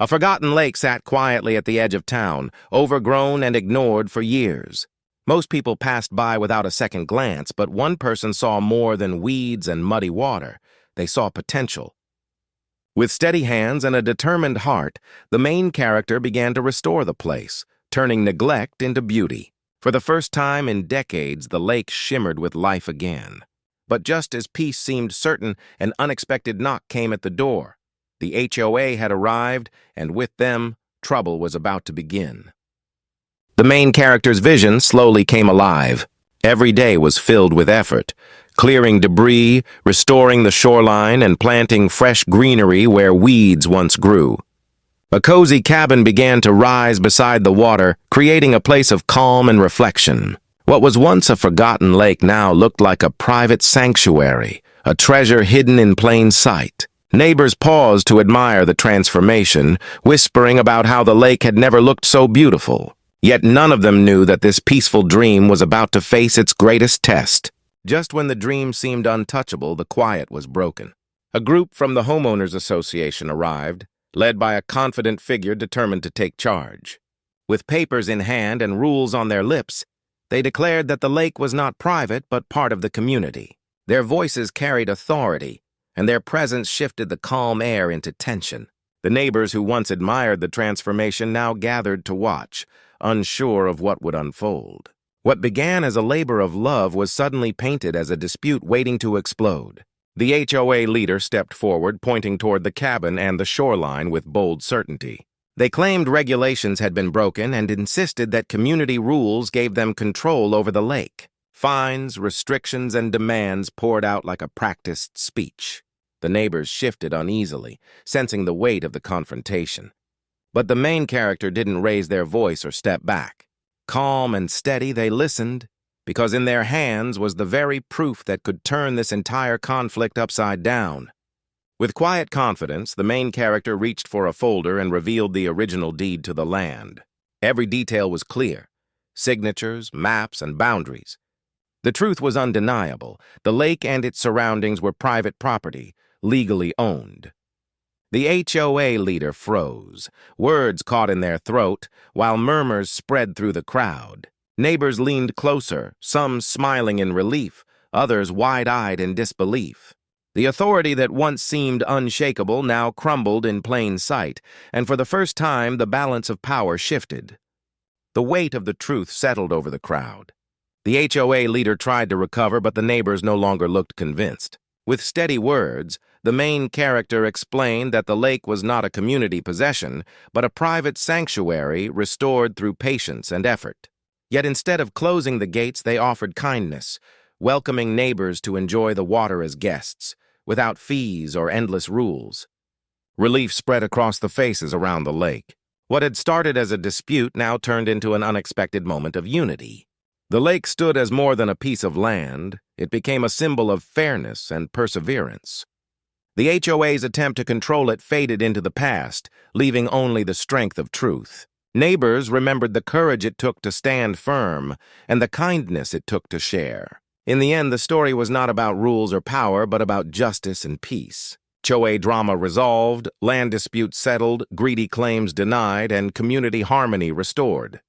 A forgotten lake sat quietly at the edge of town, overgrown and ignored for years. Most people passed by without a second glance, but one person saw more than weeds and muddy water. They saw potential. With steady hands and a determined heart, the main character began to restore the place, turning neglect into beauty. For the first time in decades, the lake shimmered with life again. But just as peace seemed certain, an unexpected knock came at the door. The HOA had arrived, and with them, trouble was about to begin. The main character's vision slowly came alive. Every day was filled with effort, clearing debris, restoring the shoreline, and planting fresh greenery where weeds once grew. A cozy cabin began to rise beside the water, creating a place of calm and reflection. What was once a forgotten lake now looked like a private sanctuary, a treasure hidden in plain sight. Neighbors paused to admire the transformation, whispering about how the lake had never looked so beautiful. Yet none of them knew that this peaceful dream was about to face its greatest test. Just when the dream seemed untouchable, the quiet was broken. A group from the Homeowners Association arrived, led by a confident figure determined to take charge. With papers in hand and rules on their lips, they declared that the lake was not private but part of the community. Their voices carried authority, and their presence shifted the calm air into tension. The neighbors who once admired the transformation now gathered to watch, unsure of what would unfold. What began as a labor of love was suddenly painted as a dispute waiting to explode. The HOA leader stepped forward, pointing toward the cabin and the shoreline with bold certainty. They claimed regulations had been broken and insisted that community rules gave them control over the lake. Fines, restrictions, and demands poured out like a practiced speech. The neighbors shifted uneasily, sensing the weight of the confrontation. But the main character didn't raise their voice or step back. Calm and steady, they listened, because in their hands was the very proof that could turn this entire conflict upside down. With quiet confidence, the main character reached for a folder and revealed the original deed to the land. Every detail was clear: signatures, maps, and boundaries. The truth was undeniable. The lake and its surroundings were private property, legally owned. The HOA leader froze, words caught in their throat, while murmurs spread through the crowd. Neighbors leaned closer, some smiling in relief, others wide-eyed in disbelief. The authority that once seemed unshakable now crumbled in plain sight, and for the first time the balance of power shifted. The weight of the truth settled over the crowd. The HOA leader tried to recover, but the neighbors no longer looked convinced. With steady words, the main character explained that the lake was not a community possession, but a private sanctuary restored through patience and effort. Yet instead of closing the gates, they offered kindness, welcoming neighbors to enjoy the water as guests, without fees or endless rules. Relief spread across the faces around the lake. What had started as a dispute now turned into an unexpected moment of unity. The lake stood as more than a piece of land. It became a symbol of fairness and perseverance. The HOA's attempt to control it faded into the past, leaving only the strength of truth. Neighbors remembered the courage it took to stand firm and the kindness it took to share. In the end, the story was not about rules or power, but about justice and peace. HOA drama resolved, land disputes settled, greedy claims denied, and community harmony restored.